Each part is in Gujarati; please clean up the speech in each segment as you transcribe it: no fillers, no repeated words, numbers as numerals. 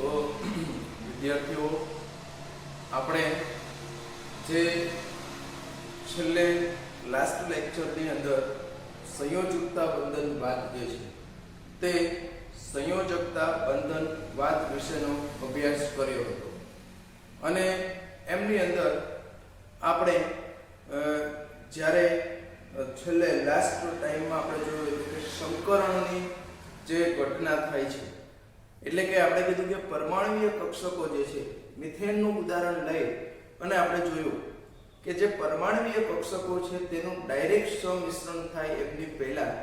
તો વિદ્યાર્થીઓ આપણે જે છેલ્લે લાસ્ટ લેક્ચરની અંદર સંયોજકતા બંધનવાદ જે છે તે સંયોજકતા બંધનવાદ વિશેનો અભ્યાસ કર્યો હતો અને એમની અંદર આપણે જ્યારે છેલ્લે લાસ્ટ ટાઈમમાં આપણે જોયું હતું કે સંકરણની જે ઘટના થાય છે એટલે કે આપણે કીધું કે પરમાણુય કક્ષકો જે છે મિથેનનું ઉદાહરણ લઈ અને આપણે જોયું કે જે પરમાણુય કક્ષકો છે તેનું ડાયરેક્ટ સંમિશ્રણ થાય એમની પહેલા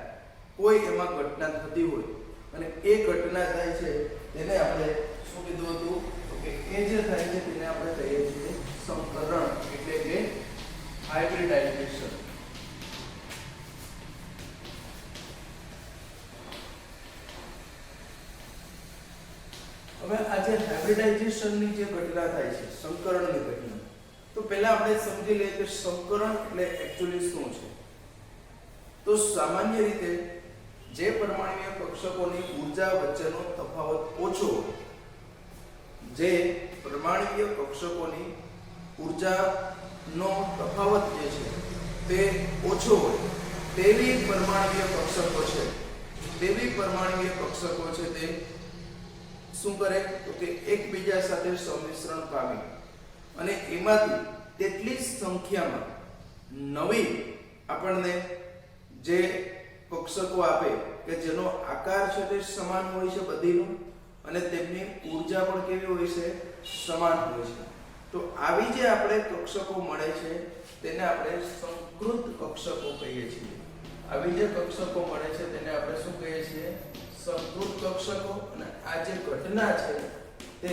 કોઈ એમાં ઘટના થતી હોય અને એ ઘટના થાય છે તેને આપણે શું કીધું હતું તો કે એ જે થાય છે તેને આપણે કહીએ છીએ સંકરણ એટલે કે હાઇબ્રિડાઇઝેશન. હવે આ જે હાઇબ્રિડાઇઝેશનની જે ઘટના થાય છે સંકરણની ઘટના, તો પહેલા આપણે સમજી લઈએ કે સંકરણ એટલે એક્ચ્યુઅલી શું છે. તો સામાન્ય રીતે જે પરમાણુય કક્ષકોની ઊર્જા વચ્ચેનો તફાવત ઓછો હોય, જે પરમાણુય કક્ષકોની ઊર્જાનો તફાવત જે છે તે ઓછો હોય તેવી પરમાણુય કક્ષકો છે, તેવી પરમાણુય કક્ષકો છે તે શું કરે તો કે એકબીજા સાથે સંમિશ્રણ પામી અને એમાંથી તેટલી જ સંખ્યામાં નવી આપણને જે કક્ષકો આપે કે જેનો આકાર છે તે સમાન હોય છે બધીનો અને તેમની ઊર્જા પણ કેવી હોય છે સમાન હોય છે. તો આવી જે આપણે કક્ષકો મળે છે તેને આપણે સંકૃત કક્ષકો કહીએ છીએ. આવી જે કક્ષકો મળે છે તેને આપણે શું કહીએ છીએ સંકૃત કક્ષકો. અને આ જે ઘટના છે તે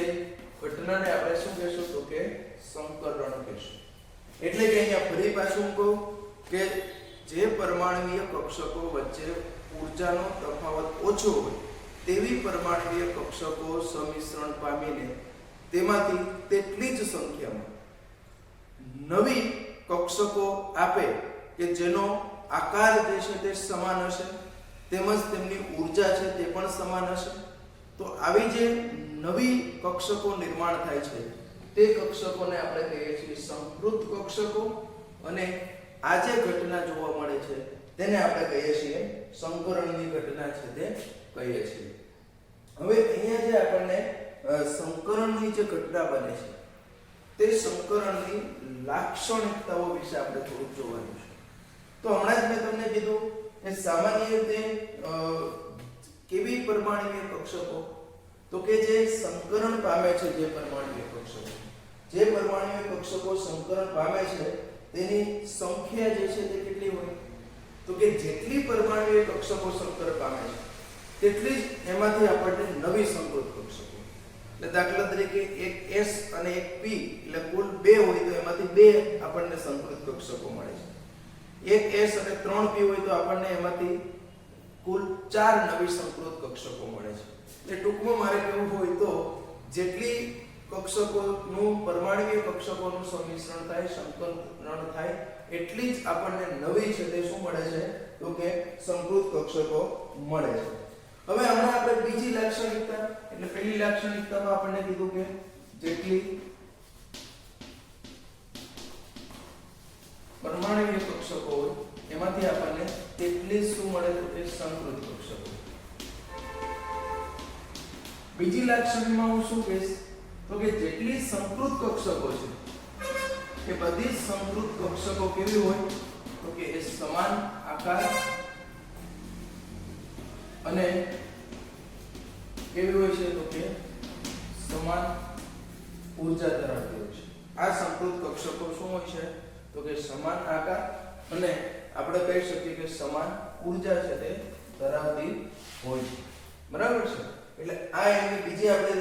ઘટનાને આપણે શું કહેશું તો કે સંકરણ કહેશું. એટલે કે અહીંયા ફરી પાછું કહું કે જે પરમાણુય કક્ષકો વચ્ચે ઊર્જાનો તફાવત ઓછો હોય તેવી પરમાણુય કક્ષકો સંમિશ્રણ પામીને તેમાંથી તેટલી જ સંખ્યામાં નવી કક્ષકો આપે કે જેનો આકાર જે છે તે સમાન હશે તેમજ તેમની ઊર્જા છે તે પણ સમાન હશે. તો આવી જે નવી કક્ષકો નિર્માણ થાય છે તે કક્ષકોને આપણે કહીએ છીએ સંકૃત કક્ષકો અને આ જે ઘટના જોવા મળે છે તેને આપણે કહીએ છીએ સંકરણની ઘટના છે તે કહીએ છીએ. હવે અહીંયા જે આપણને સંકરણની જે ઘટના બને છે તે સંકરણની લાક્ષણિકતાઓ વિશે આપણે થોડુંક જોવાનું છે. તો હમણાં જ મેં તમને કીધું કે સામાન્ય રીતે કેવી પરમાણુય કક્ષકો તો કે જે સંકરણ પામે છે, જે પરમાણુય કક્ષકો સંકરણ પામે છે તેની સંખ્યા જે છે તે કેટલી હોય તો કે જેટલી પરમાણુય કક્ષકો સંકરણ પામે છે તેટલી જ એમાંથી આપણને નવી સંકૃત કક્ષકો. એટલે દાખલા તરીકે એક S અને એક P એટલે કુલ 2 હોય તો એમાંથી 2 આપણને સંકૃત કક્ષકો મળે છે. એક S અને 3 P હોય તો આપણને એમાંથી કુલ 4 નવી સંકૃત કક્ષકો મળે છે. એટલે ટૂંકમાં મારે કહેવું હોય તો જેટલી કક્ષકોનું પરમાણુય કક્ષકોનું સંમિશ્રણ થાય, સંકરણ થાય એટલી જ આપણને નવી છે તે શું મળે છે તો કે સંકૃત કક્ષકો મળે છે. હવે હમણાં આપણે બીજી લાક્ષણિકતા એટલે પહેલી લાક્ષણિકતામાં આપણને કીધું કે જેટલી પરમાણુય કક્ષકો હોય એમાંથી આપણને તેટલી શું મળે તો કે સંકૃત કક્ષકો. બીજી લાક્ષણિકતામાં હું શું કહીશ તો કે જેટલી સંકૃત કક્ષકો છે એ બધી સંકૃત કક્ષકો કેવી હોય તો કે એ સમાન આકાર અને કેવી હોય છે તો કે સમાન ઊર્જા ધરાવતી હોય છે. આ સંકૃત કક્ષકો શું હોય છે તો કે સમાન આકાર અને આપણે કહી શકીએ કે સમાન ઊર્જા છે તે ધરાવતી હોય છે. બરાબર છે. એટલે આ એની બીજી આપણે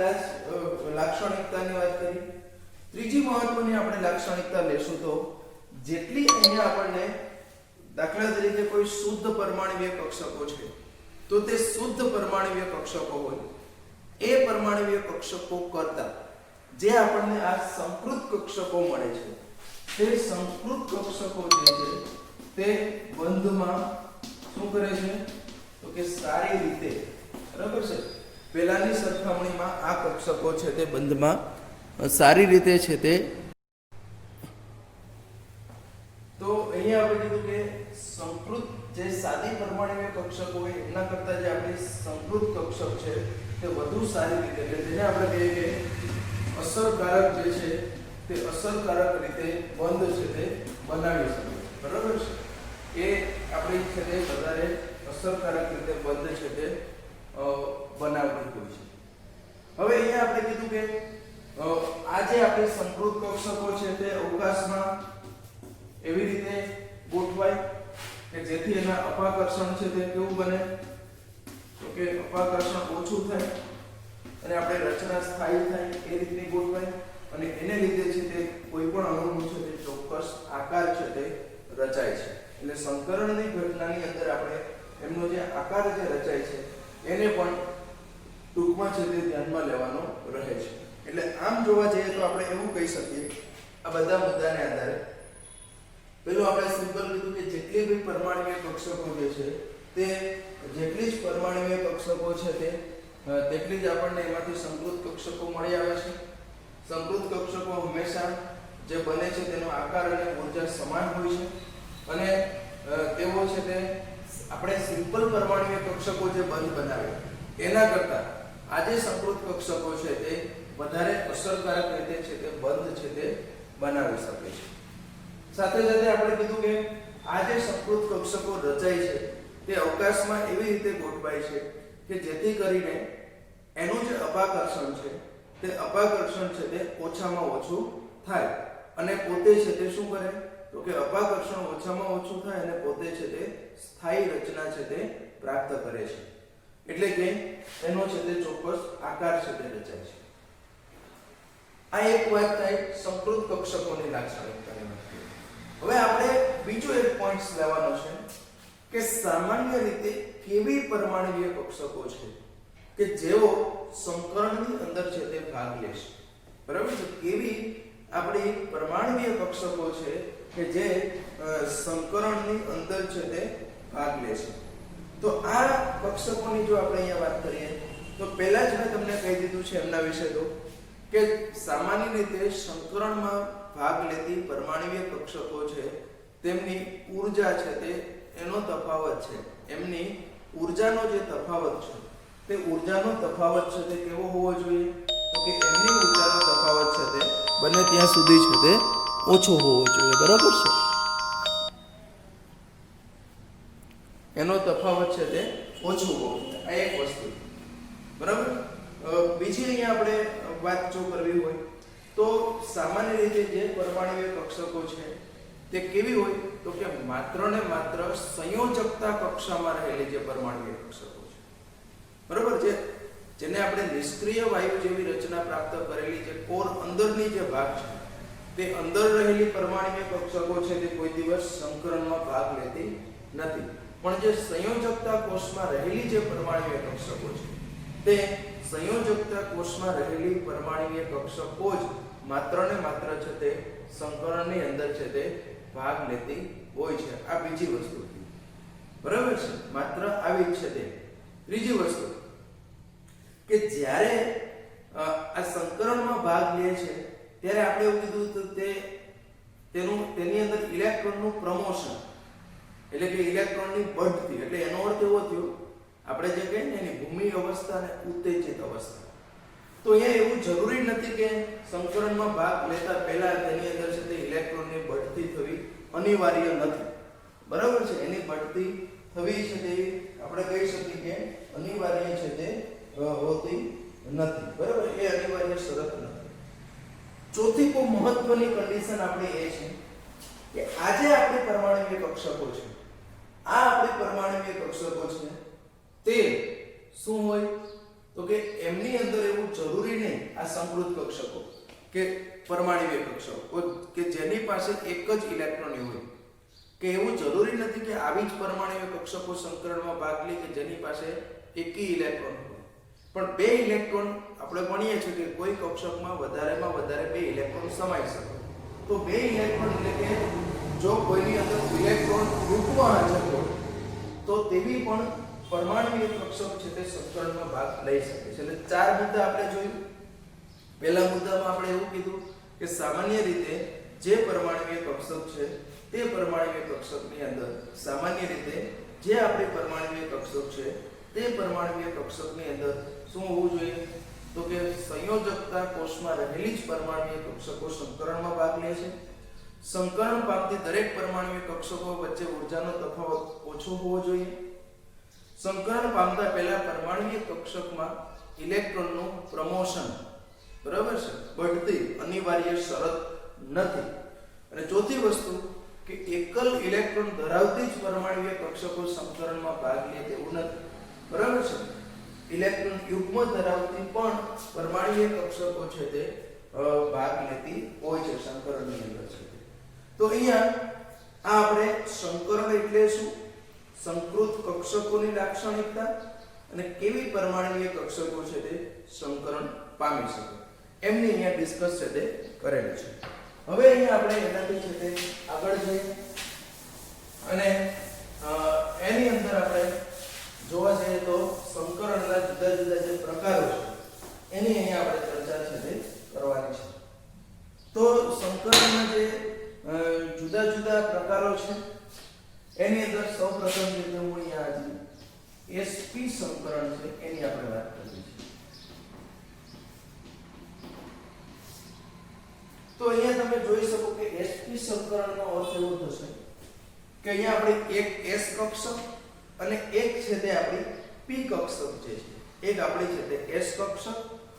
લાક્ષણિકતાની વાત કરી. ત્રીજી મહત્વની આપણે લાક્ષણિકતા લેશું તો જેટલી અહીંયા આપણને દાખલા તરીકે કોઈ શુદ્ધ પરમાણુય કક્ષકો છે તો તે શુદ્ધ પરમાણુય કક્ષકો હોય એ પરમાણુય કક્ષકો કરતા જે આપણને આ સંકૃત કક્ષકો મળે છે તે સંકૃત કક્ષકો જે છે તે બંધમાં શું કરે છે તો કે સારી રીતે, બરાબર છે, પહેલાની સરખામણીમાં આ કક્ષકો છે તે બંધમાં સારી રીતે છે તે. તો અહીંયા આપણે કીધું કે સંકૃત જે સાદી પરમાણુય કક્ષકો હોય એના કરતાં જે આપણી સંકૃત કક્ષક છે તે વધુ સારી રીતે, એટલે જેને આપણે કહીએ કે અસરકારક જે છે તે અસરકારક રીતે બંધ છે તે બનાવી શકે. બરાબર છે, એ આપણી છે તે વધારે અસરકારક રીતે બંધ છે તે બનાવતી હોય છે. હવે અહીંયા આપણે કીધું કે આ જે આપણી સંકૃત કક્ષકો છે તે અવકાશમાં એવી રીતે ગોઠવાય કે જેથી એના અપાકર્ષણ છે તે કેવું બને, તો કે અપાકર્ષણ ઓછું થાય અને આપણે રચના સ્થાયી થાય એ રીતની ગોઠવાય અને એને લીધે છે તે કોઈ પણ અણુનું છે તે ચોક્કસ આકાર છે તે રચાય છે. એટલે સંકરણની ઘટનાની અંદર આપણે એમનો જે આકાર જે રચાય છે એને પણ ટૂંકમાં છે તે ધ્યાનમાં લેવાનો રહે છે. એટલે આમ જોવા જઈએ તો આપણે એવું કહી શકીએ આ બધા મુદ્દાને આધારે, પેલું આપણે સિમ્પલ કીધું કે જેટલી બી પરમાણુય કક્ષકો જે છે તે જેટલી જ પરમાણુય કક્ષકો છે તે તેટલી જ આપણને એમાંથી સંકૃત કક્ષકો મળી આવે છે. સંકૃત કક્ષકો હંમેશા જે બને છે તેનો આકાર અને ઊર્જા સમાન હોય છે અને તેઓ છે તે આપણે સિમ્પલ પરમાણુય કક્ષકો જે બંધ બનાવે એના કરતાં આ જે સંકૃત કક્ષકો છે તે વધારે અસરકારક રીતે છે તે બંધ છે તે બનાવી શકે છે. સાથે સાથે આપણે કીધું કે આ જે સંકૃત કક્ષકો રચાય છે તે અવકાશમાં એવી રીતે ગોઠવાય છે કે જેથી કરીને એનું જે અપાકર્ષણ છે તે અપાકર્ષણ છે તે ઓછામાં ઓછું થાય અને પોતે છે તે શું કરે, તો કે અપાકર્ષણ ઓછામાં ઓછું થાય અને પોતે છે તે સ્થાયી રચના છે તે પ્રાપ્ત કરે છે. એટલે કે એનો છે તે ચોક્કસ આકાર છે તે રચાય છે. આ એક વાત થાય સંકૃત કક્ષકોની લાક્ષણિકતાની વાત. હવે આપણે બીજો એક પોઈન્ટ લેવાનો છે કે સામાન્ય રીતે કેવી પરમાણુય કક્ષકો છે કે જેઓ સંકરણની અંદર છે તે ભાગ લેશે. બરાબર છે, કેવી આપણી પરમાણુય કક્ષકો છે કે જે સંકરણની અંદર છે તે ભાગ લેશે. તો આ કક્ષકોની જો આપણે અહીંયા વાત કરીએ તો પહેલા જ મેં તમને કહી દીધું છે એમના વિશે તો કે સામાન્ય રીતે સંકરણમાં ભાગ લેતી પરમાણુય કક્ષકો છે તેમની ઊર્જા છે તે એનો તફાવત છે, એમની ઊર્જાનો જે તફાવત છે તે ઊર્જાનો તફાવત છે તે કેવો હોવો જોઈએ, તો કે એમની ઊર્જાનો તફાવત છે તે બને ત્યાં સુધી છે તે ઓછો હોવો જોઈએ. બરાબર છે, એનો તફાવત છે તે ઓછો હોવો જોઈએ. આ એક વસ્તુ. બરાબર. બીજી અહીંયા આપણે વાત જો કરવી હોય તો સામાન્ય રીતે જે પરમાણુય કક્ષકો છે તે કેવી હોય, તો કે માત્ર ને માત્ર સંયોજકતા કક્ષામાં રહેલી જે પરમાણુય કક્ષકો છે. બરાબર છે, જેને આપણે નિષ્ક્રિય વાયુ જેવી રચના પ્રાપ્ત કરેલી જે કોર અંદરની જે ભાગ છે તે અંદર રહેલી પરમાણુય કક્ષકો છે તે કોઈ દિવસ સંકરણમાં ભાગ લેતી નથી. પણ જે સંયોજકતા કોષમાં રહેલી જે પરમાણુય કક્ષકો છે તે સંયોજકતા કોષમાં રહેલી પરમાણુય કક્ષકો જ માત્ર ને માત્ર છે તે સંકરણની અંદર છે તે ભાગ લેતી હોય છે. આ બીજી વસ્તુ. બરાબર છે, માત્ર આવી જ છે તે. ત્રીજી વસ્તુ કે જ્યારે આ સંકરણમાં ભાગ લે છે ત્યારે આપણે એવું કીધું તો તેની અંદર ઇલેક્ટ્રોનનું પ્રમોશન એટલે કે ઇલેક્ટ્રોનની બઢતી, એટલે એનો અર્થ એવો થયો આપણે જે કહીએ ને એની ભૂમિ અવસ્થા અને ઉત્તેજિત અવસ્થા. તો અહીંયા એવું જરૂરી નથી કે સંકરણમાં ભાગ લેતા પહેલા તેની અંદર છે તે ઇલેક્ટ્રોનની બઢતી થવી અનિવાર્ય નથી. બરાબર છે, એની બઢતી થવી છે તે આપણે કહી શકીએ કે અનિવાર્ય છે તે હોતી નથી. બરાબર, એ અનિવાર્ય શરત નથી. ચોથી ખૂબ મહત્વની કન્ડિશન આપણી એ છે કે આજે આપણી પરમાણુય કક્ષકો છે, આ આપણી પરમાણુય કક્ષકો છે તે શું હોય, તો કે એમની અંદર એવું જરૂરી નહીં આ સંકૃત કક્ષકો કે પરમાણુય કક્ષકો કે જેની પાસે એક જ ઇલેક્ટ્રોન હોય, કે એવું જરૂરી નથી કે આવી જ પરમાણુય કક્ષકો સંકરણમાં ભાગ લે કે જેની પાસે એકી ઇલેક્ટ્રોન હોય. પણ બે ઇલેક્ટ્રોન આપણે ભણીએ છીએ કે કોઈ કક્ષકમાં વધારેમાં વધારે બે ઇલેક્ટ્રોન સમાઈ શકે. તો બે ઇલેક્ટ્રોન એટલે કે જો કોઈની અંદર ઇલેક્ટ્રોન ગ્રુપમાં હાજર હોય તો તેવી પણ પરમાણુય કક્ષક છે તે સંકરણમાં ભાગ લઈ શકે છે. એટલે ચાર મુદ્દા આપણે જોયું. પહેલા મુદ્દામાં આપણે એવું કીધું કે સામાન્ય રીતે જે પરમાણુય કક્ષક છે તે પરમાણુય કક્ષકની અંદર સામાન્ય રીતે જે આપણી પરમાણુય કક્ષક છે તે પરમાણુય કક્ષકની અંદર શું હોવું જોઈએ? તો કે સંયોજકતા કોષમાં રહેલી જ પરમાણુય કક્ષકો સંકરણમાં ભાગ લે છે. સંકરણ પામતી દરેક પરમાણુય કક્ષકો વચ્ચે ઊર્જાનો તફાવત ઓછો હોવો જોઈએ. સંકરણ પામતા પહેલા પરમાણુય કક્ષકમાં ઇલેક્ટ્રોનનું પ્રમોશન, બરાબર છે, બઢતી અનિવાર્ય શરત નથી. અને ચોથી વસ્તુ કે એકલ ઇલેક્ટ્રોન ધરાવતી જ પરમાણુય કક્ષકો સંકરણમાં ભાગ લે તેવું નથી, બરાબર છે. ઇલેક્ટ્રોન યુગ્મ ધરાવતી પણ પરમાણુય કક્ષકો છે તે ભાગ લેતી હોય છે સંકરણની અંદર છે. તો અહીંયા આ આપણે સંકરણ એટલે શું, સંકૃત કક્ષકોની લાક્ષણિકતા અને કેવી પરમાણુય કક્ષકો છે તે સંકરણ પામી શકે એમની અહીંયા ડિસ્કસ છે તે કરેલું છે. હવે અહીંયા આપણે એનાથી છે તે આગળ જઈએ અને એની અંદર આપણે જોવા જઈએ તો સંકરણના જુદા જુદા જે પ્રકારો છે એની અહીંયા આપણે ચર્ચા છે તે કરવાની છે. તો સંકરણના જે જુદા જુદા પ્રકારો છે એની અંદર સૌપ્રથમ જે હું અહીંયા આજે sp સંકરણ છે એની આપણે વાત કરીએ છીએ. તો અહીંયા તમે જોઈ શકો કે sp સંકરણનો અર્થ એવો થશે કે અહીંયા આપણે એક s કક્ષક અને એક છે તે આપણી p કક્ષક છે. એક આપણી છે તે s કક્ષક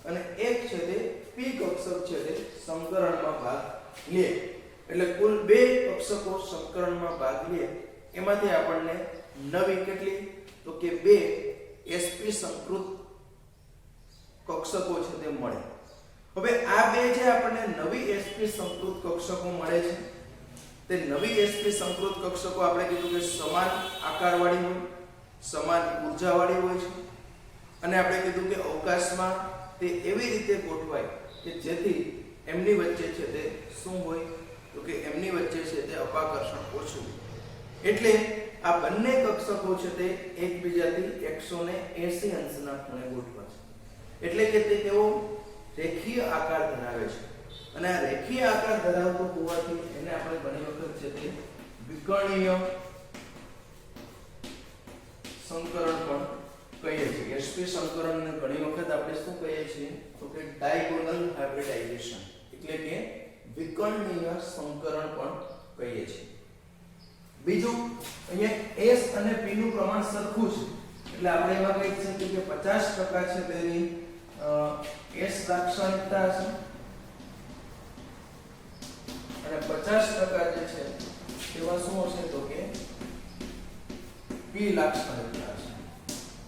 અને એક છે તે p કક્ષક છે તે સંકરણમાં ભાગ લે. એટલે કુલ બે કક્ષકો સંકરણમાં ભાગ લે એમાંથી આપણને નવી કેટલી તો કે બે sp સંકૃત કક્ષકો છે તે મળે. હવે આ બે જે આપણને નવી sp સંકૃત કક્ષકો મળે છે તે નવી sp સંકૃત કક્ષકો આપણે કીધું કે સમાન આકારવાળી હોય, સમાન ઊર્જાવાળી હોય છે અને આપણે કીધું કે અવકાશમાં તે એવી રીતે ગોઠવાય કે જેથી એમની વચ્ચે છે તે શું હોય તો કે એમની વચ્ચે છે તે અપાકર્ષણ ઓછું. એટલે આ બંને કક્ષકો છે તે એકબીજાથી 180 અંશના ખૂણે ગોઠવાય છે. એટલે કે તે તેઓ રેખીય આકાર ધરાવે છે અને આ રેખીય આકાર ધરાવતો હોવાથી એને આપણે ઘણી વખત છે તે વિકર્ણીય સંકરણ પણ કહીએ છીએ. sp સંકરણને ઘણી વખત આપણે શું કહીએ છીએ તો કે ડાયગોનલ હાઇબ્રિડાઇઝેશન એટલે કે વિકર્ણીય સંકરણ પણ કહીએ છીએ. બીજું અહીંયા s અને p નું પ્રમાણ સરખું છે એટલે આપણે એમાં કહી શકીએ કે 50% છે તેની s લાક્ષણિકતા છે અને 50% જે છે તેમાં શું હશે તો કે p લાક્ષણિકતા છે,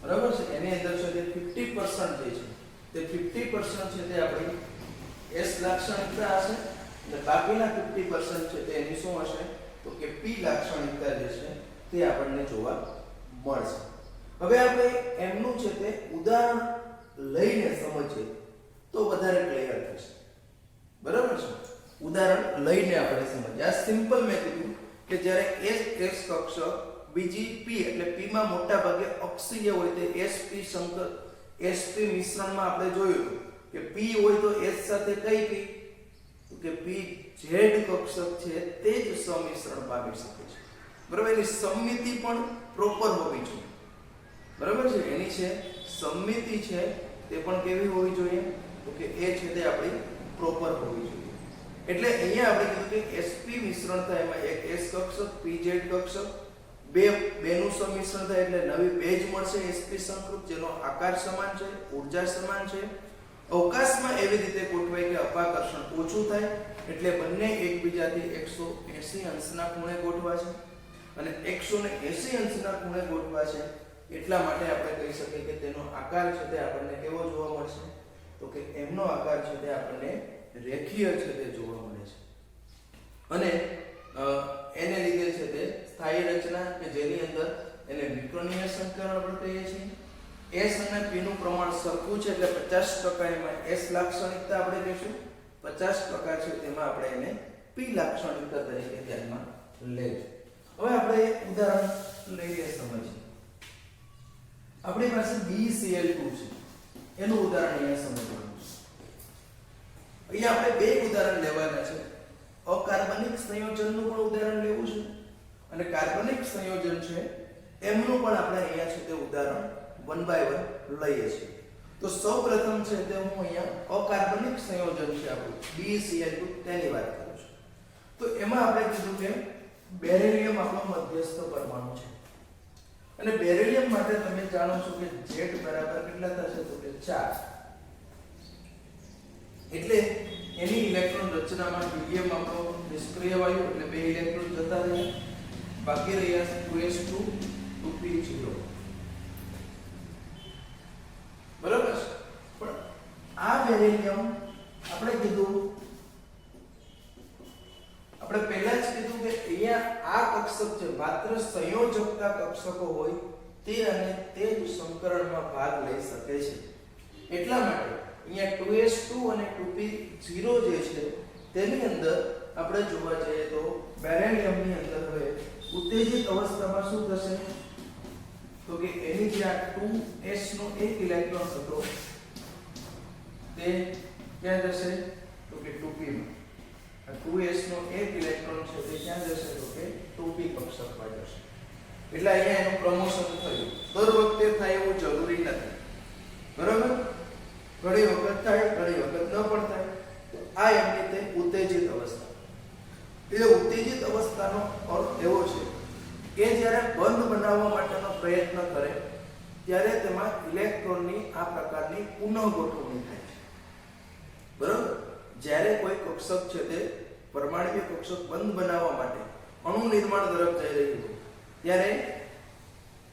બરાબર છે. એની અંદર છે તે 50% જે છે તે 50% છે તે આપણી s લાક્ષણિકતા હશે અને બાકીના 50% છે તે એની શું હશે તો કે p લાક્ષણિકતા જે છે તે આપણને જોવા મળશે. હવે આપણે એમનું છે તે ઉદાહરણ લઈને સમજીએ તો વધારે ક્લિયર થશે, બરાબર છે. ઉદાહરણ લઈને આપણે સમજીએ. આ સિમ્પલ મેં કીધું કે જ્યારે s કક્ષક બીજી p એટલે p માં મોટા ભાગે અક્ષીય હોય તે sp મિશ્રણમાં આપણે જોયું કે p હોય તો s સાથે કઈ p તો કે p z કક્ષક છે તે જ સમિશ્રણ પામી શકે છે, બરાબર. એની સમમિતિ પણ પ્રોપર હોવી જોઈએ, બરાબર છે. એની છે સમમિતિ છે તે પણ કેવી હોવી જોઈએ તો કે એ છે તે આપણી પ્રોપર હોવી જોઈએ. એટલે અહીંયા આપણે કીધું કે sp મિશ્રણ થાય એમાં એક s કક્ષક pz કક્ષક બેનું સમિશ્રણ થાય એટલે નવી બેઝ મળશે sp સંકૃત જેનો આકાર સમાન છે, ઊર્જા સમાન છે. અવકાશમાં એવી રીતે ગોઠવાય કે અપાકર્ષણ ઓછું થાય એટલે બંને એકબીજાથી 180 અંશના ખૂણે ગોઠવાશે અને 180 અંશના ખૂણે ગોઠવાશે એટલા માટે આપણે કહી શકીએ કે તેનો આકાર છે તે આપણને કેવો જોવા મળશે તો કે એમનો આકાર છે તે આપણને રેખીય છે તે જોવા મળે છે અને એને લીધે છે તે સ્થાયી રચના કે જેની અંદર એને વિકર્ણીય સંકરણ આપણે કહીએ છીએ. s અને p નું પ્રમાણ સરખું છે એટલે 50% એમાં s લાક્ષણિકતા આપણે કહીશું, 50% છે તેમાં આપણે એને p લાક્ષણિકતા તરીકે ધ્યાનમાં લેજો. હવે આપણે એક ઉદાહરણ લઈએ સમજીએ. આપણી પાસે BeCl2 છે, એનું ઉદાહરણ અહીંયા સમજવાનું છે. અહીંયા આપણે બે ઉદાહરણ લેવાના છે. અકાર્બનિક સંયોજનનું પણ ઉદાહરણ લેવું છે અને કાર્બનિક સંયોજન છે એમનું પણ આપણે અહીંયા છે તે ઉદાહરણ 1 by 1 લઈએ છીએ. તો સૌપ્રથમ છે તે હું અહીંયા અકાર્બનિક સંયોજન છે આપણું BeCl2 તેની વાત કરું છું. તો એમાં આપણે કીધું કે બેરિલિયમ આપણો મધ્યસ્થ પરમાણુ છે અને બેરિલિયમ માટે તમે જાણો છો કે Z બરાબર કેટલા થશે તો કે 4. એટલે એની ઇલેક્ટ્રોન રચનામાં હિલિયમ આપણો નિષ્ક્રિય વાયુ એટલે બે ઇલેક્ટ્રોન જતા રહ્યા, બાકી રહ્યા 2s2 2p0. બરાબર છે. પણ આ બેરિલિયમ આપણે કીધું, આપણે પહેલા જ કીધું કે અહીંયા આ કક્ષક છે માત્ર સંયોજકતા કક્ષકો હોય તે અને તે જ સંકરણમાં ભાગ લઈ શકે છે. એટલા માટે અહીંયા 2s2 અને 2p0 જે છે તેની અંદર આપણે જોવા જઈએ તો બેરિલિયમની અંદર હવે ઉત્તેજિત અવસ્થામાં શું થશે તો કે એની જે આ 2s નો એક ઇલેક્ટ્રોન હતો તે ક્યાં જશે તો કે 2p માં. આ 2s નો એક ઇલેક્ટ્રોન છે તે ક્યાં જશે તો કે 2p કક્ષકમાં જશે. એટલે અહીંયા એનું પ્રમોશન થયું. દર વખતે થાય એવું જરૂરી નથી. બરાબર? ઘણી વખત થાય, ઘણી વખત ન પણ થાય. આ એમની તે ઉત્તેજિત અવસ્થા. એટલે ઉત્તેજિત અવસ્થાનો અર્થ એવો છે કે જ્યારે બંધ બનાવવા માટેનો પ્રયત્ન કરે ત્યારે તેમાં ઇલેક્ટ્રોનની આ પ્રકારની પુનઃ ગોઠવણી થાય છે. બરાબર? જ્યારે કોઈ કક્ષક છે તે પરમાણ્વીય કક્ષક બંધ બનાવવા માટે અણુ નિર્માણ તરફ જઈ રહ્યું હોય ત્યારે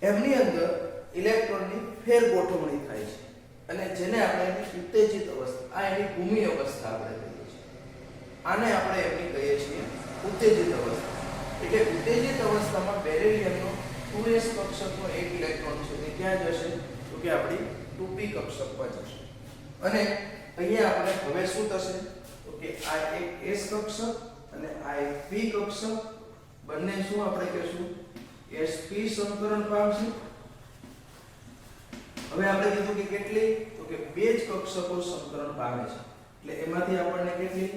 એમની અંદર ઇલેક્ટ્રોનની ફેર ગોઠવણી થાય છે અને જેને આપણે ઉત્તેજિત અવસ્થા, આ એની ભૂમિ અવસ્થા આપણે કહીએ છીએ. આને આપણે એમની કહીએ છીએ ઉત્તેજિત અવસ્થા. એટલે ઉત્તેજિત અવસ્થામાં બેરિલિયમનો 2s કક્ષકનો એક ઇલેક્ટ્રોન છે તે ક્યાં જશે તો કે આપણી 2p કક્ષકમાં જશે. અને અહીંયા આપણે હવે શું થશે તો કે આ એક s કક્ષક અને આ એક p કક્ષક બંને શું આપણે કહીશું sp સંકરણ પામશે. હવે આપણે કીધું કે કેટલી તો કે બે જ કક્ષકો સંકરણ પામે છે. એટલે એમાંથી આપણને કેટલી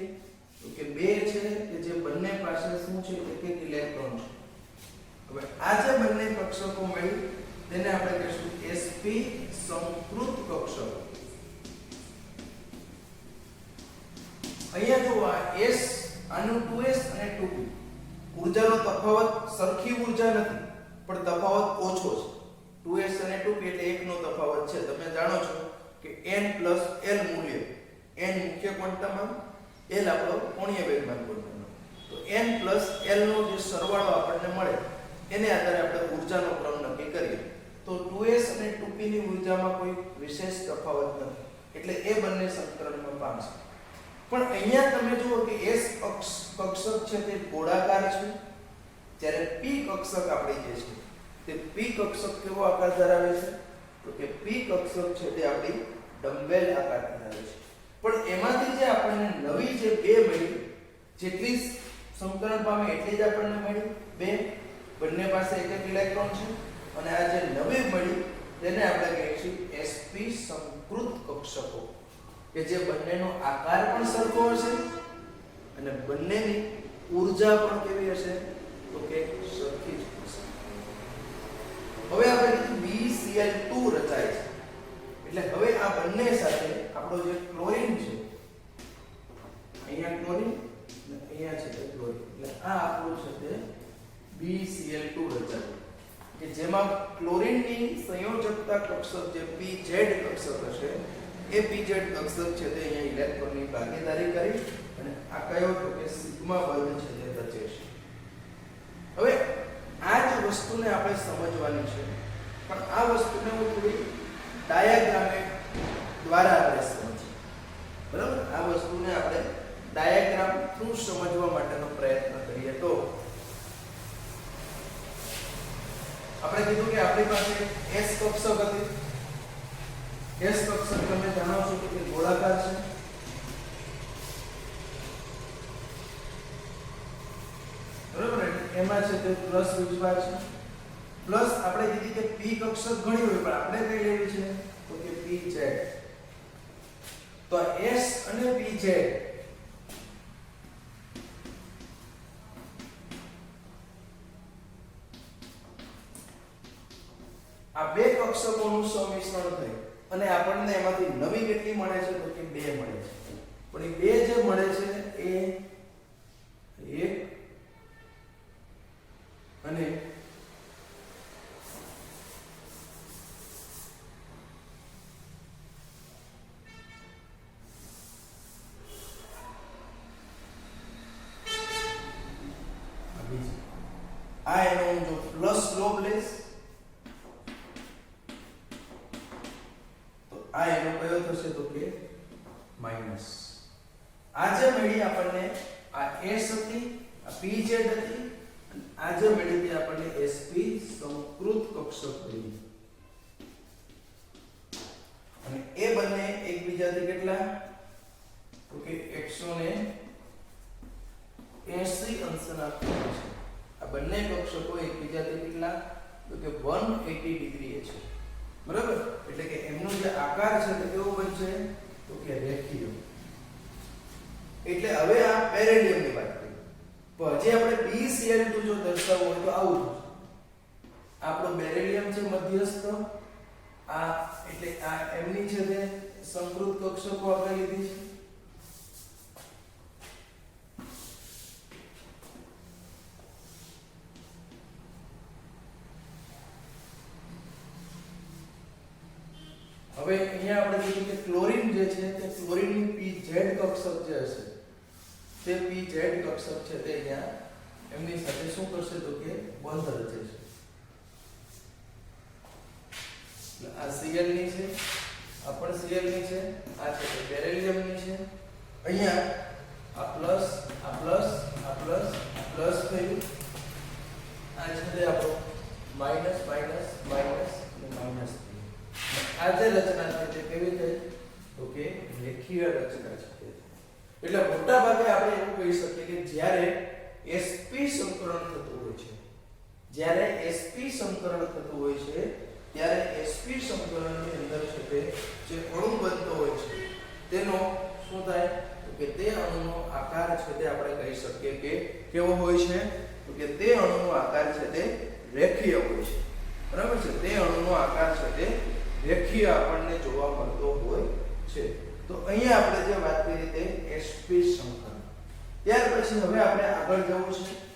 તો કે બે છે કે જે બંને પાસે શું છે એક એક ઇલેક્ટ્રોન છે. હવે આ જે બંને કક્ષકો મળી તેને આપણે કહીશું sp સંકૃત કક્ષકો. અહીંયા જો આ s આનું 2s અને 2p ઊર્જાનો તફાવત સરખી ઊર્જા નથી પણ તફાવત ઓછો છે. 2s અને 2p એટલે એકનો તફાવત છે. તમે જાણો છો કે n + l મૂલ્ય, n મુખ્ય ક્વોન્ટમ, l આપણો કોણીય વેગમાન ક્વોન્ટમ. તો n + l નો જે સરવાળો આપણને મળે એને આધારે આપણે ઊર્જાનો ક્રમ નક્કી કરીએ. તો 2s અને 2p ની ઊર્જામાં કોઈ વિશેષ તફાવત નથી. એટલે એ બંને સંકરણમાં પામશે. પણ અહીંયા તમે જુઓ કે s કક્ષક છે તે ગોળાકાર છે જ્યારે p કક્ષક આપણી જે છે તે p કક્ષક કેવો આકાર ધરાવે છે તો કે p કક્ષક છે તે આપણી ડમ્બેલ આકાર ધરાવે છે. પણ એમાંથી જે આપણને નવી જે બે મળી, જેટલી સંકરણ પામે એટલી જ આપણને મળી બે, બંને પાસે એક એક ઇલેક્ટ્રોન છે. અને આ જે નવી મળી તેને આપણે કહીશું sp સંકૃત કક્ષકો કે જે બંનેનો આકાર પણ સરખો હશે અને બંનેની ઊર્જા પણ કેવી હશે તો કે સરખી જ હશે. હવે આપણે કીધું BeCl2 રચાય છે. એટલે હવે આ બંને સાથે આપણો જે ક્લોરીન છે, અહીંયા ક્લોરીન અને અહીંયા છે તે ક્લોરીન, એટલે આ આપણું છે તે BeCl2 રચાય કે જેમાં ક્લોરીનની સંયોજકતા કક્ષક જે pz કક્ષક હશે એ pz કક્ષક છે તે અહીંયા ઇલેક્ટ્રોનની ભાગીદારી કરી અને આ કયો તો કે સિગ્મા બંધ છે તે રચે છે. હવે આ જ વસ્તુને આપણે સમજવાની છે પણ આ વસ્તુને હું થોડી ડાયાગ્રામ દ્વારા આપણે સમજીએ. બરાબર? આ વસ્તુને આપણે ડાયાગ્રામ થ્રુ સમજવા માટેનો પ્રયત્ન કરીએ. તો આપણે કીધું કે આપણી પાસે s કક્ષક હતી. s કક્ષક તમે જાણો છો કે ગોળાકાર છે. બરાબર? એમાં છે તે પ્લસ વીજભાર છે. પ્લસ આપણે કીધી કે p કક્ષક ઘણી હોય પણ આપણે કઈ લેવી છે તો કે pz તો s અને pz આ બે કક્ષકોનું સંમિશ્રણ થઈ અને આપણને એમાંથી નવી કેટલી મળે છે તો કે 2 મળે છે પણ એ 2 જે મળે છે એ 1 અને આ એનો જો પ્લસ લોબ લેસ તો આ એનો કયો થશે તો કે માઈનસ આ જે મળી આપણને આ s હતી આ pz હતી આ જે મળી તે આપણને sp સંકૃત કક્ષક મળી અને એ બંને એકબીજાથી કેટલા તો કે 180 અંશના ખૂણે છે આ બંને કક્ષકો એકબીજાથી કેટલા તો કે 180 ડિગ્રી છે બરાબર એટલે કે એમનો જે આકાર છે તે કેવો બનશે તો કે રેખીય એટલે હવે આ પેરેડિયમની વાત કરીએ તો હજી આપણે BCl2 જો દર્શાવવું હોય તો આવું થશે આપણો બેરિલિયમ છે મધ્યસ્થ આ એટલે આ એમની છે તે સંકૃત કક્ષકો આપણે લીધી છે હવે અહીંયા આપણે કીધું કે ક્લોરીન જે છે તે ક્લોરીનની pZ કક્ષક જે હશે તે pZ કક્ષક છે તે અહીંયા એમની સાથે શું કરશે તો કે બંધ રચે છે આ Cl ની છે આ પણ Cl ની છે આ છે તે બેરિલિયમ ની છે અહીંયા આ પ્લસ આ પ્લસ આ પ્લસ આ પ્લસ થયું આ છે તે આપણો માઈનસ માઈનસ માઈનસ અને માઈનસ આ જે રચના છે તે કેવી છે તો કે રેખીય રચના છે એટલે મોટા ભાગે આપણે એવું કહી શકીએ કે જ્યારે sp સંકરણ થતું હોય છે જ્યારે sp સંકરણ થતું હોય છે ત્યારે sp સંકરણની અંદર છે તે જે અણુ બનતો હોય છે તેનો શું થાય તો કે તે અણુનો આકાર છે તે આપણે કહી શકીએ કે કેવો હોય છે તો કે તે અણુનો આકાર છે તે રેખીય હોય છે બરાબર છે તે અણુનો આકાર છે તે રેખીય આપણને જોવા મળતો હોય છે તો અહીંયા આપણે જે વાત કરી તે sp સંકરણ ત્યાર પછી હવે આપણે આગળ જવું છે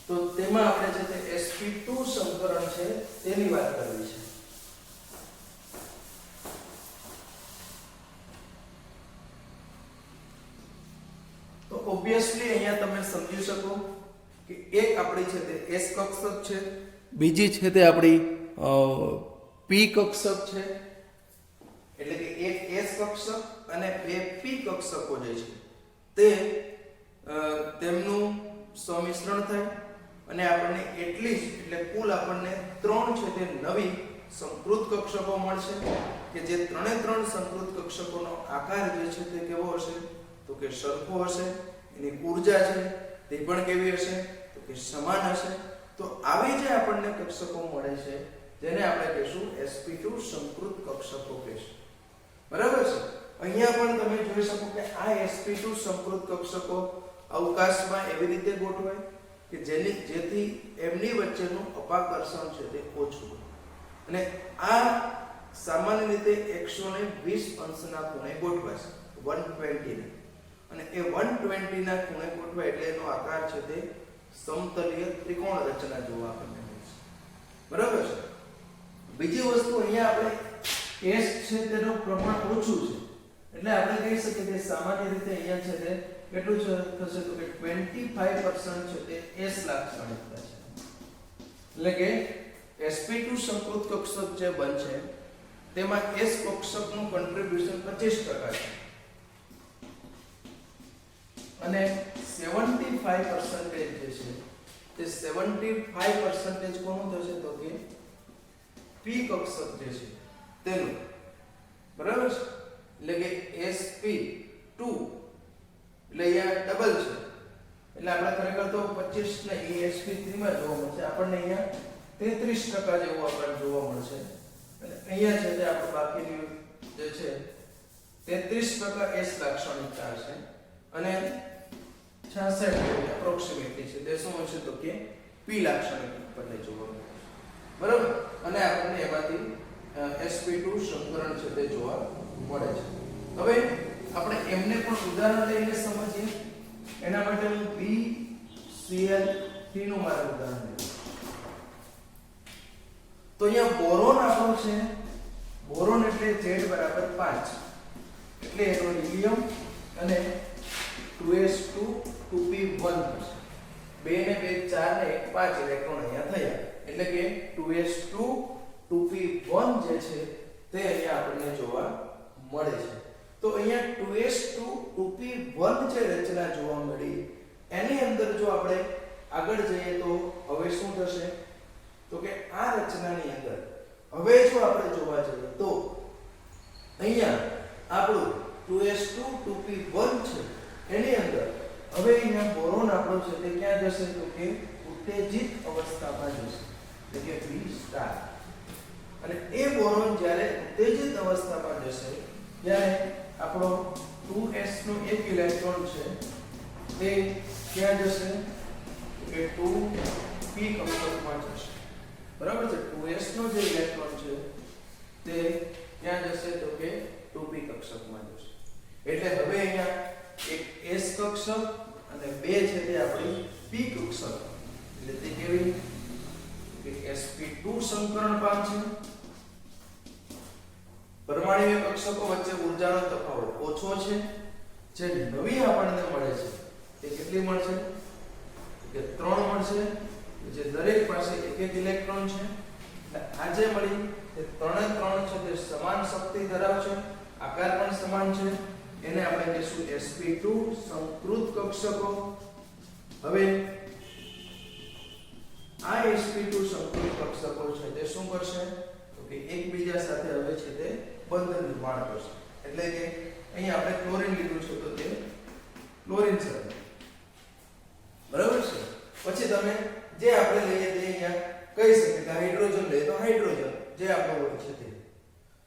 તો તેમાં આપણે જે તે sp2 સંકરણ છે તેની વાત કરવી છે તો ઓબ્વિયસલી અહીંયા તમે સમજી શકો કે એક આપણી છે તે s કક્ષક છે બીજી છે તે આપણી p કક્ષક છે એટલે કે એક s કક્ષક અને બે p કક્ષકો જે છે તે તેમનું સંમિશ્રણ થાય અને આપણને એટલી જ એટલે કુલ આપણને 3 છે તે નવી સંકૃત કક્ષકો મળશે કે જે ત્રણે ત્રણ સંકૃત કક્ષકોનો આકાર જે છે તે કેવો હશે તો કે સરખો હશે એની ઊર્જા છે તે પણ કેવી હશે તો કે સમાન હશે તો આવી જે આપણને કક્ષકો મળે છે જેને આપણે કહીશું sp2 સંકૃત કક્ષકો કહીશું બરાબર છે અહીંયા પણ તમે જોઈ શકો કે આ sp2 સંકૃત કક્ષકો અવકાશમાં એવી રીતે ગોઠવાય કે જેથી એમની વચ્ચેનું અપાકર્ષણ છે તે ઓછું હોય અને આ સામાન્ય રીતે 120 અંશના ખૂણે ગોઠવાશે 120 અને એ 120 ના ખૂણે ગોઠવાય એટલે એનો આકાર છે તે સમતલીય ત્રિકોણ રચના જોવા આપણને મળે છે બરાબર છે બીજી વસ્તુ અહીંયા આપણે s છે તેનું પ્રમાણ ઓછું છે એટલે આપણે કહી શકીએ કે સામાન્ય રીતે અહીંયા છે તે કેટલું થશે તો કે 25% છે તે s લાક્ષણિકતા છે એટલે કે sp2 સંકૃત કક્ષક જે બનશે તેમાં s કક્ષકનું કોન્ટ્રીબ્યુશન 25% છે અને 75% જે છે તે 75% કોનું થશે તો કે p કક્ષક જે છે તેનું બરાબર છે એટલે કે sp2 એટલે અહીંયા ડબલ છે એટલે આપણે ખરેખર તો 25 ને sp3 માં જોવા મળશે, આપણને અહીંયા 33% જેવું આપણને જોવા મળશે. અને અહીંયા છે તે આપણે બાકીની જે છે 33% S લાક્ષણિકતા છે અને 66 એપ્રોક્સિમેટલી છે તે શું હશે તો કે P લાક્ષણિકતા આપણને જોવા મળશે. બરાબર, અને આપણને એમાંથી sp2 સંકરણ છે તે જોવા મળે છે. હવે આપણે એમને પણ ઉદાહરણ લઈને સમજીએ. એના માટે હું BCl3 નું મારે ઉદાહરણ લઈશ. તો અહીંયા બોરોન આપણો છે, બોરોન એટલે Z બરાબર 5 એટલે એનો હિલિયમ અને 2s2 2p1 થશે. 2 ને 2 4 ને 1 5 ઇલેક્ટ્રોન અહીંયા થયા એટલે કે 2s2 2p1 જે છે તે અહીંયા આપણને જોવા મળે છે. તો અહીંયા 2s2 2p1 જે રચના જોવા મળી એની અંદર જો આપણે આગળ જઈએ તો હવે શું થશે તો કે આ રચનાની અંદર હવે જો આપણે જોવા જઈએ તો અહીંયા આપણું 2s2 2p1 છે એની અંદર હવે અહીંયા બોરોન આપણો છે તે ક્યાં જશે તો કે ઉત્તેજિત અવસ્થામાં જશે એટલે કે B સ્ટાર. અને એ બોરોન જ્યારે ઉત્તેજિત અવસ્થામાં જશે ત્યારે આપણો 2s નો એક ઇલેક્ટ્રોન છે તે ક્યાં જશે કે 2p કક્ષકમાં જશે. બરાબર છે, 2s નો જે ઇલેક્ટ્રોન છે તે ક્યાં જશે તો કે 2p કક્ષકમાં જશે. એટલે હવે અહીંયા એક s કક્ષક અને બે છે તે આપણી p કક્ષક એટલે તે કેવી કે sp2 સંકરણ પામશે. પરમાણુય કક્ષકો વચ્ચે ઊર્જાનો તફાવત ઓછો છે. જે નવી આપણને મળે છે તે કેટલી મળશે કે 3 મળશે, જે દરેક પાસે એક એક ઇલેક્ટ્રોન છે. એટલે આ જે મળી તે 3 છે તે સમાન શક્તિ ધરાવશે, આકાર પણ સમાન છે. એને આપણે કહીશું sp2 સંકૃત કક્ષકો. હવે આ sp2 સંકૃત કક્ષકો છે તે શું કરશે તો કે એકબીજા સાથે હવે છે તે બંધન નિર્માણ કરશે. એટલે કે અહીં આપણે ક્લોરીન લીધું છે તો તે ક્લોરીન સાથે, બરાબર છે. પછી તમે જે આપણે લઈએ તે અહીંયા કહી શકીએ કે હાઇડ્રોજન લઈએ તો હાઇડ્રોજન જે આપણો હોય છે તે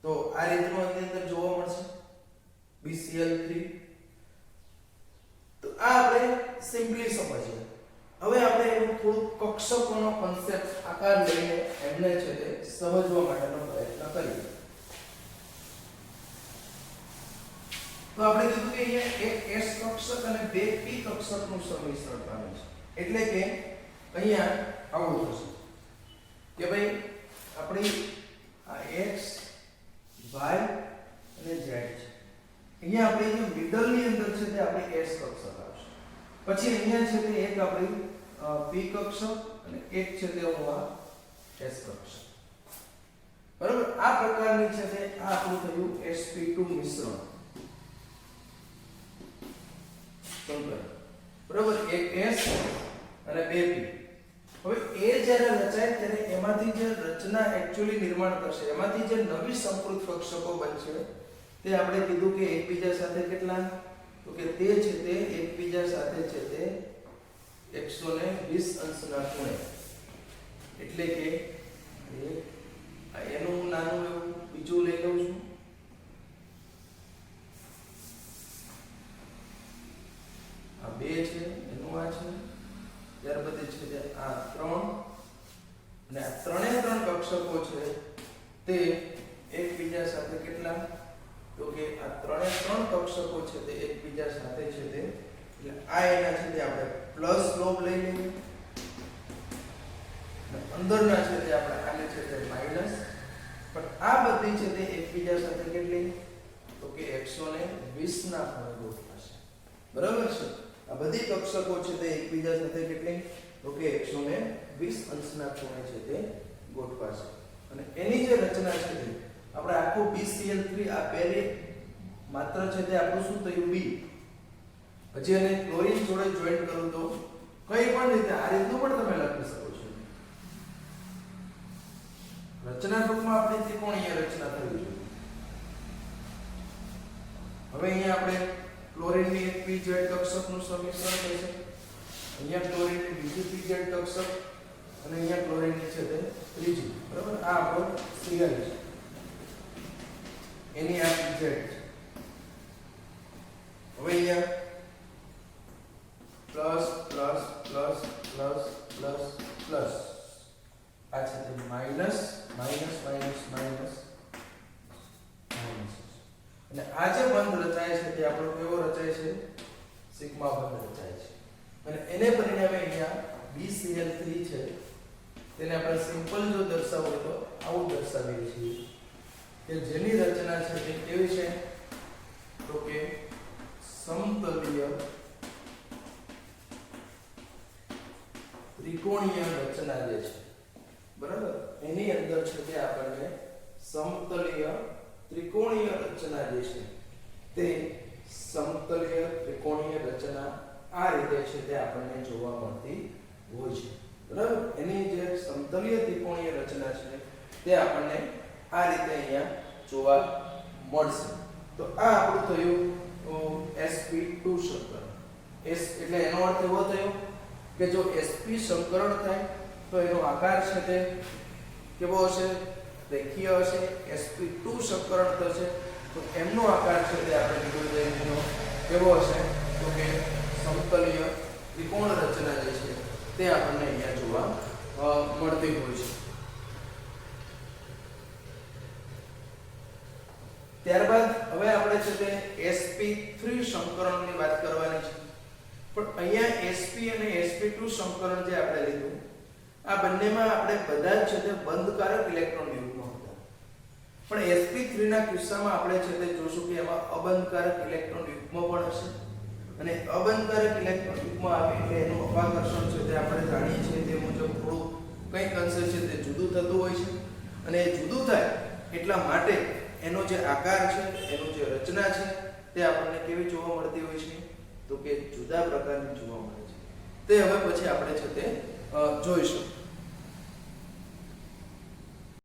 તો આ રીતનું અંદર જોવા મળશે BCl3. તો આ આપણે સિમ્પલી સમજીએ. હવે આપણે એનું થોડું કક્ષકોનો કોન્સેપ્ટ આકાર લઈને એમને છે તે સમજવા માટેનો પ્રયત્ન કરીએ. તો આપણે કીધું કે અહીંયા એક S કક્ષક અને બે P કક્ષકનું સંમિશ્રણ પામે છે. એટલે કે અહીંયા આવું થશે કે ભાઈ આપણી આ x y અને z છે. અહીંયા આપણે જે મિડલ ની અંદર છે તે આપણી S કક્ષક આવશે. પછી અહીંયા છે તે એક આપણી P કક્ષક અને એક છે તે આ S કક્ષક. બરાબર, આ પ્રકારની છે તે આ આપણું થયું sp2 મિશ્રણ સંકલન. બરાબર, એક S અને બે P. હવે એ જ્યારે રચાય ત્યારે એમાંથી જે રચના એક્ચ્યુઅલી નિર્માણ કરશે એમાંથી જે નવી સંકૃત કક્ષકો બનશે તે આપણે કીધું કે એકબીજા સાથે કેટલા તો કે તે છે તે એકબીજા સાથે છે તે 120 અંશના ખૂણે. એટલે કે એનું નાનું એવું બીજું લઈ લઉં છું. આ બે છે એનું આ છે, ત્યાર પછી છે તે આ 3 અને આ ત્રણે ત્રણ કક્ષકો છે તે એકબીજા સાથે કેટલા તો કે આ ત્રણે ત્રણ કક્ષકો છે તે એકબીજા સાથે છે તે એટલે આ એના છે તે આપણે પ્લસ લોબ લઈ લઈએ અને અંદરના છે તે આપણે આને છે તે માઈનસ. પણ આ બધી છે તે એકબીજા સાથે કેટલી તો કે 120 ના ખૂણે ગોઠવાશે. બરાબર છે, આ બધી કક્ષકો છે તે એકબીજા સાથે કેટલી તો કે 120 અંશના ખૂણે છે તે ગોઠવાશે. અને એની જે રચના છે તે આપણે આખું BCl3 આ પેરે માત્ર છે તે આપણું શું થયું B. પછી એને ક્લોરીન જોડે જોઈન્ટ કરું તો કઈ પણ રીતે આ રીતનું પણ તમે લખી શકો છો. રચનાત્મકમાં આપણે ત્રિકોણીય રચના થવી જોઈએ. હવે અહીંયા આપણે ક્લોરીનની એક PZ કક્ષકનું સમીકરણ થશે. અહીંયા ક્લોરીનની બીજી પીઝેડ કક્ષક અને અહીંયા ક્લોરીનની છે તે ત્રીજી, બરાબર. આ આપણો Cl છે, એની આ પીઝેડ છે. હવે અહીંયા plus plus plus plus plus plus આ છે તે minus minus minus minus minus. અને આ જે બંધ રચાય છે તે આપણો કેવો રચાય છે? સિગ્મા બંધ રચાય છે. અને એને પરિણામે અહીંયા BCl3 છે તેને આપણે સિમ્પલ જો દર્શાવવું તો આવું દર્શાવીએ છીએ કે જેની રચના છે તે કેવી છે? તો કે સમતલીય ત્રિકોણીય રચના જે છે, બરાબર, એની અંદર છે તે આપણને સમતલીય ત્રિકોણીય રચના જે છે તે સમતલીય ત્રિકોણીય રચના આ રીતે છે તે આપણને જોવા મળતી હોય છે, બરાબર. એની જે સમતલીય ત્રિકોણીય રચના છે તે આપણને આ રીતે અહીંયા જોવા મળશે. તો આ આપણું થયું sp2 સંકરણ. S એટલે એનો અર્થ એવો થયો કે જો sp સંકરણ થાય તો એનો આકાર છે તે કેવો હશે? રેખીય હશે. sp2 સંકરણ થશે તો એમનો આકાર છે તે આપણે કીધું છે એનો કેવો હશે? તો કે સમતલીય ત્રિકોણ રચના જે છે તે આપણને અહીંયા જોવા મળતી હોય છે. ત્યારબાદ હવે આપણે છે તે sp3 સંકરણની વાત કરવાની છે. પણ અહીંયા sp અને sp2 સંકરણ જે આપણે લીધું આ બંનેમાં આપણે બધા જ છે તે બંધકારક ઇલેક્ટ્રોન યુગ્મ હતા. પણ sp3 ના કિસ્સામાં આપણે છે તે જોશું કે એમાં અબંધકારક ઇલેક્ટ્રોન યુગ્મ પણ હશે. અને અબંધકારક ઇલેક્ટ્રોન યુગ્મ આવે એટલે એનું અપાકર્ષણ છે તે આપણે જાણીએ છીએ તે મુજબ થોડું કંઈક અંશે છે તે જુદું થતું હોય છે. અને એ જુદું થાય એટલા માટે એનો જે આકાર છે, એનું જે રચના છે તે આપણને કેવી જોવા મળતી હોય છે? તો કે જુદા પ્રકારની જોવા મળે છે. તે હવે પછી આપણે છે તે જોઈશું.